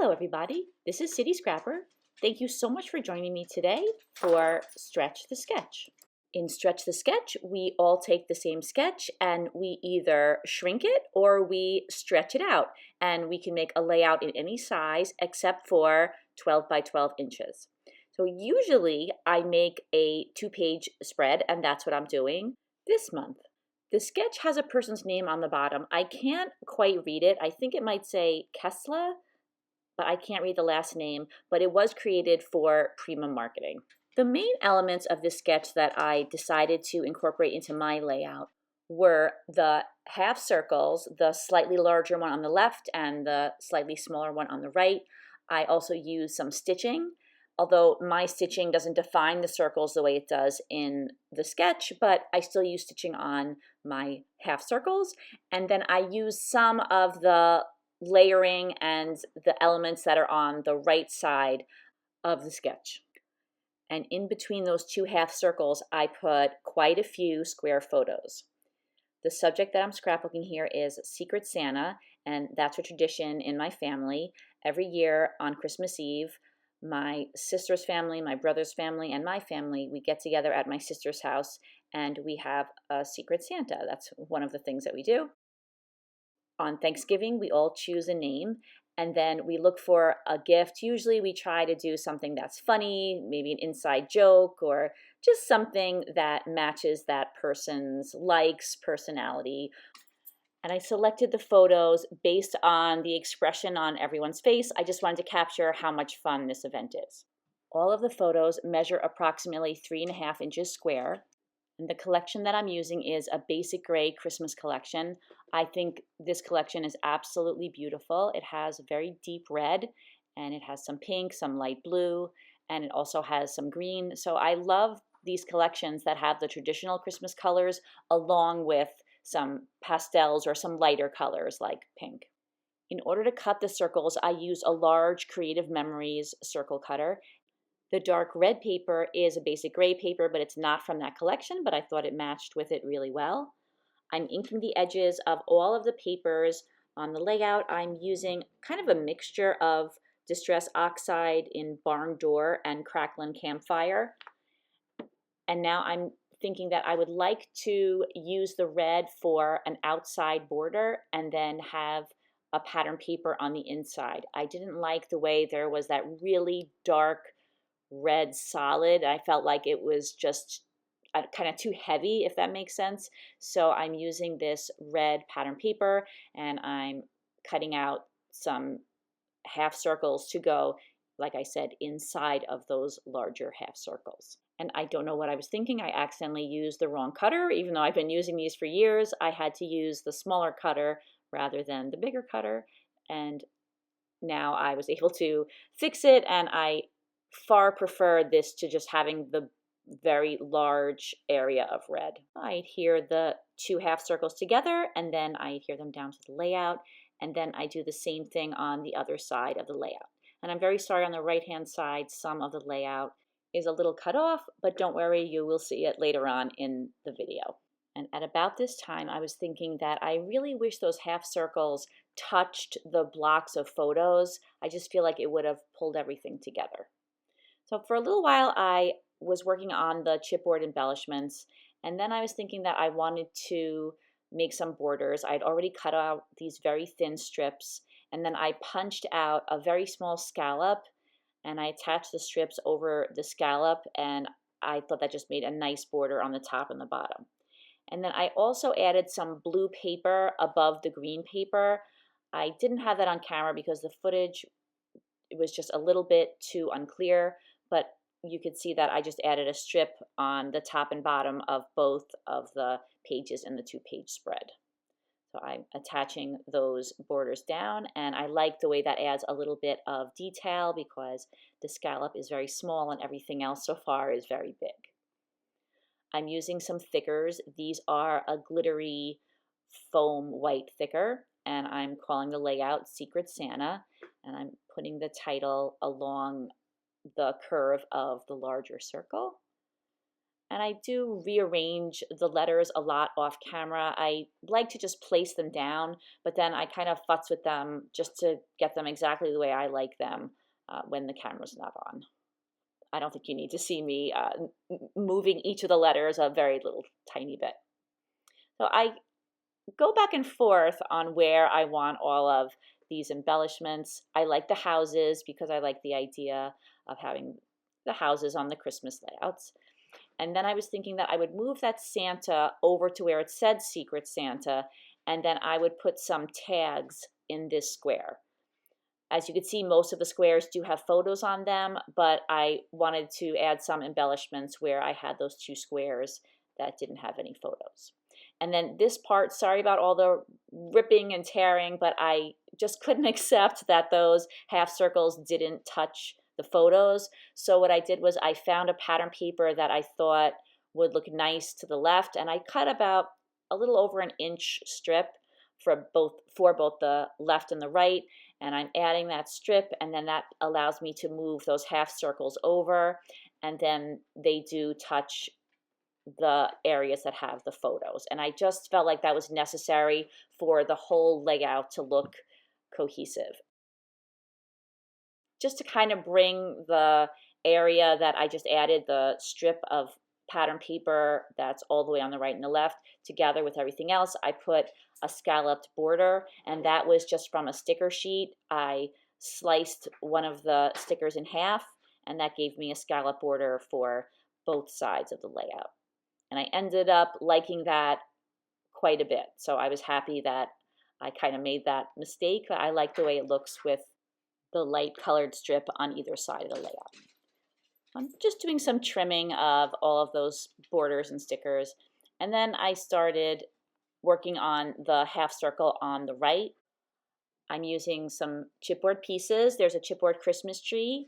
Hello everybody, this is City Scrapper. Thank you so much for joining me today for Stretch the Sketch. In Stretch the Sketch, we all take the same sketch and we either shrink it or we stretch it out, and we can make a layout in any size except for 12 by 12 inches. So usually I make a 2-page spread, and that's what I'm doing this month. The sketch has a person's name on the bottom. I can't quite read it. I think it might say Kessler, but I can't read the last name, but it was created for Prima Marketing. The main elements of this sketch that I decided to incorporate into my layout were the half circles, the slightly larger one on the left and the slightly smaller one on the right. I also used some stitching, although my stitching doesn't define the circles the way it does in the sketch, but I still use stitching on my half circles. And then I used some of the layering and the elements that are on the right side of the sketch. And in between those two half circles, I put quite a few square photos. The subject that I'm scrapbooking here is Secret Santa, and that's a tradition in my family. Every year on Christmas Eve, my sister's family, my brother's family, and my family, we get together at my sister's house and we have a Secret Santa. That's one of the things that we do. On Thanksgiving, we all choose a name, and then we look for a gift. Usually we try to do something that's funny, maybe an inside joke, or just something that matches that person's likes, personality. And I selected the photos based on the expression on everyone's face. I just wanted to capture how much fun this event is. All of the photos measure approximately 3.5 inches square. And the collection that I'm using is a basic gray Christmas collection. I think this collection is absolutely beautiful. It has very deep red, and it has some pink, some light blue, and it also has some green. So I love these collections that have the traditional Christmas colors along with some pastels or some lighter colors like pink. In order to cut the circles, I used a large Creative Memories circle cutter. The dark red paper is a basic gray paper, but it's not from that collection, but I thought it matched with it really well. I'm inking the edges of all of the papers on the layout. I'm using kind of a mixture of Distress Oxide in Barn Door and Crackling Campfire. And now I'm thinking that I would like to use the red for an outside border and then have a pattern paper on the inside. I didn't like the way there was that really dark red solid. I felt like it was just kind of too heavy, if that makes sense. So I'm using this red pattern paper and I'm cutting out some half circles to go, like I said, inside of those larger half circles. And I don't know what I was thinking. I accidentally used the wrong cutter. Even though I've been using these for years, I had to use the smaller cutter rather than the bigger cutter. And now I was able to fix it, and I far prefer this to just having the very large area of red. I adhere the two half circles together, and then I adhere them down to the layout, and then I do the same thing on the other side of the layout. And I'm very sorry, on the right hand side, some of the layout is a little cut off, but don't worry, you will see it later on in the video. And at about this time, I was thinking that I really wish those half circles touched the blocks of photos. I just feel like it would have pulled everything together. So for a little while, I was working on the chipboard embellishments, and then I was thinking that I wanted to make some borders. I'd already cut out these very thin strips, and then I punched out a very small scallop, and I attached the strips over the scallop, and I thought that just made a nice border on the top and the bottom. And then I also added some blue paper above the green paper. I didn't have that on camera because the footage, it was just a little bit too unclear, but you could see that I just added a strip on the top and bottom of both of the pages in the 2-page spread. So I'm attaching those borders down, and I like the way that adds a little bit of detail because the scallop is very small and everything else so far is very big. I'm using some thickers. These are a glittery foam white thicker, and I'm calling the layout Secret Santa, and I'm putting the title along the curve of the larger circle. and I do rearrange the letters a lot off camera. I like to just place them down, but then I kind of futz with them just to get them exactly the way I like them when the camera's not on. I don't think you need to see me moving each of the letters a very little tiny bit. So I go back and forth on where I want all of these embellishments. I like the houses because I like the idea of having the houses on the Christmas layouts. And then I was thinking that I would move that Santa over to where it said Secret Santa, and then I would put some tags in this square. As you can see, most of the squares do have photos on them, but I wanted to add some embellishments where I had those two squares that didn't have any photos. And then this part, sorry about all the ripping and tearing, but I just couldn't accept that those half circles didn't touch the photos. So what I did was I found a pattern paper that I thought would look nice to the left, and I cut about a little over an inch strip for both the left and the right, and I'm adding that strip, and then that allows me to move those half circles over, and then they do touch the areas that have the photos. And I just felt like that was necessary for the whole layout to look cohesive. Just to kind of bring the area that I just added, the strip of pattern paper that's all the way on the right and the left, together with everything else, I put a scalloped border, and that was just from a sticker sheet. I sliced one of the stickers in half, and that gave me a scallop border for both sides of the layout. And I ended up liking that quite a bit. So I was happy that I kind of made that mistake. I like the way it looks with the light colored strip on either side of the layout. I'm just doing some trimming of all of those borders and stickers. And then I started working on the half circle on the right. I'm using some chipboard pieces. There's a chipboard Christmas tree,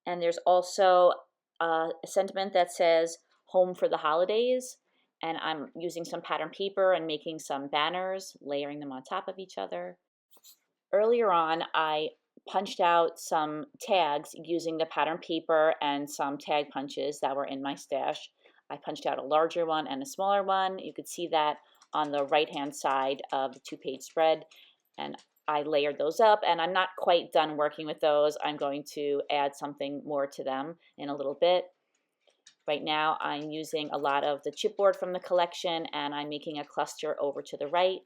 and there's also a sentiment that says home for the holidays. And I'm using some pattern paper and making some banners, layering them on top of each other. Earlier on, I punched out some tags using the pattern paper and some tag punches that were in my stash. I punched out a larger one and a smaller one. You could see that on the right-hand side of the two-page spread. And I layered those up, and I'm not quite done working with those. I'm going to add something more to them in a little bit. Right now, I'm using a lot of the chipboard from the collection, and I'm making a cluster over to the right.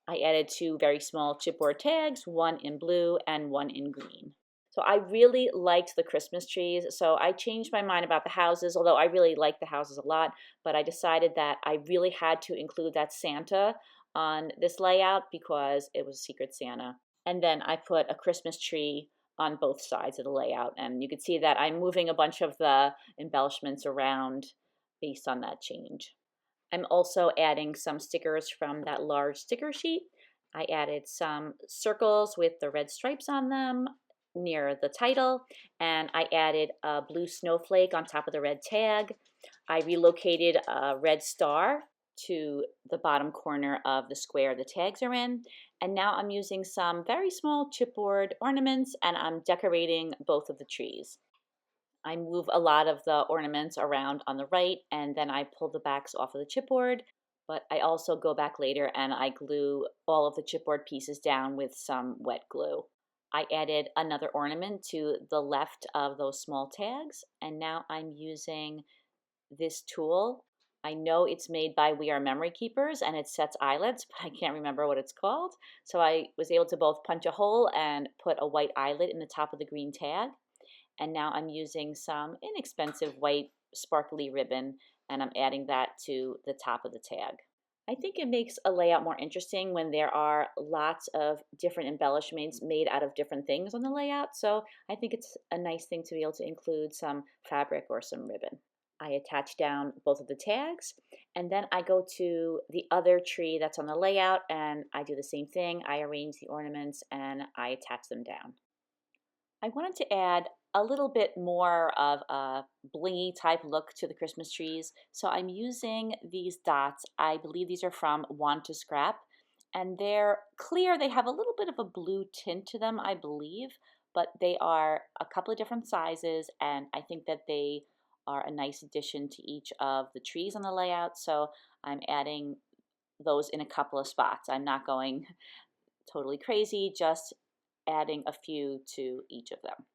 I added two very small chipboard tags, one in blue and one in green. So I really liked the Christmas trees, so I changed my mind about the houses, although I really like the houses a lot, but I decided that I really had to include that Santa on this layout because it was Secret Santa. And then I put a Christmas tree on both sides of the layout, and you can see that I'm moving a bunch of the embellishments around based on that change. I'm also adding some stickers from that large sticker sheet. I added some circles with the red stripes on them near the title, and I added a blue snowflake on top of the red tag. I relocated a red star to the bottom corner of the square the tags are in, and now I'm using some very small chipboard ornaments, and I'm decorating both of the trees. I move a lot of the ornaments around on the right, and then I pull the backs off of the chipboard, but I also go back later and I glue all of the chipboard pieces down with some wet glue. I added another ornament to the left of those small tags, and now I'm using this tool. I know it's made by We Are Memory Keepers, and it sets eyelets, but I can't remember what it's called. So I was able to both punch a hole and put a white eyelet in the top of the green tag. And now I'm using some inexpensive white sparkly ribbon, and I'm adding that to the top of the tag. I think it makes a layout more interesting when there are lots of different embellishments made out of different things on the layout. So I think it's a nice thing to be able to include some fabric or some ribbon. I attach down both of the tags, and then I go to the other tree that's on the layout, and I do the same thing. I arrange the ornaments and I attach them down. I wanted to add a little bit more of a blingy type look to the Christmas trees, so I'm using these dots. I believe these are from Want to Scrap, and they're clear. They have a little bit of a blue tint to them, I believe, but they are a couple of different sizes, and I think that they are a nice addition to each of the trees on the layout, so I'm adding those in a couple of spots. I'm not going totally crazy, just adding a few to each of them.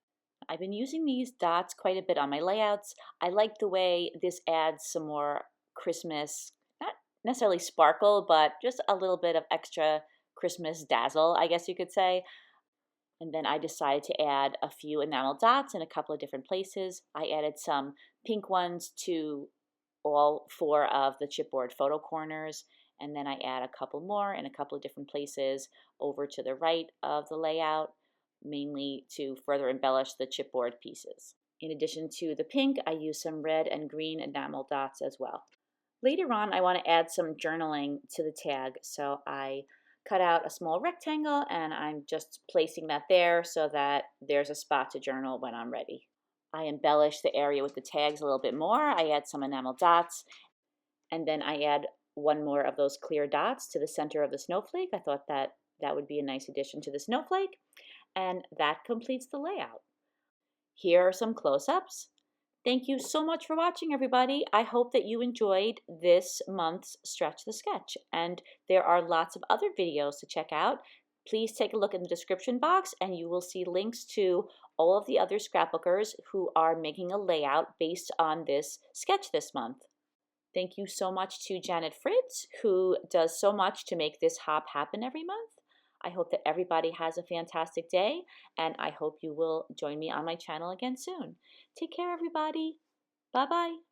I've been using these dots quite a bit on my layouts. I like the way this adds some more Christmas, not necessarily sparkle, but just a little bit of extra Christmas dazzle, I guess you could say. And then I decided to add a few enamel dots in a couple of different places. I added some pink ones to all 4 of the chipboard photo corners, and then I add a couple more in a couple of different places over to the right of the layout, mainly to further embellish the chipboard pieces. In addition to the pink, I use some red and green enamel dots as well. Later on, I want to add some journaling to the tag, so I cut out a small rectangle and I'm just placing that there so that there's a spot to journal when I'm ready. I embellish the area with the tags a little bit more. I add some enamel dots, and then I add one more of those clear dots to the center of the snowflake. I thought that would be a nice addition to the snowflake, and that completes the layout. Here are some close-ups. Thank you so much for watching, everybody. I hope that you enjoyed this month's Stretch the Sketch, and there are lots of other videos to check out. Please take a look in the description box and you will see links to all of the other scrapbookers who are making a layout based on this sketch this month. Thank you so much to Janet Fritz, who does so much to make this hop happen every month. I hope that everybody has a fantastic day, and I hope you will join me on my channel again soon. Take care, everybody. Bye-bye.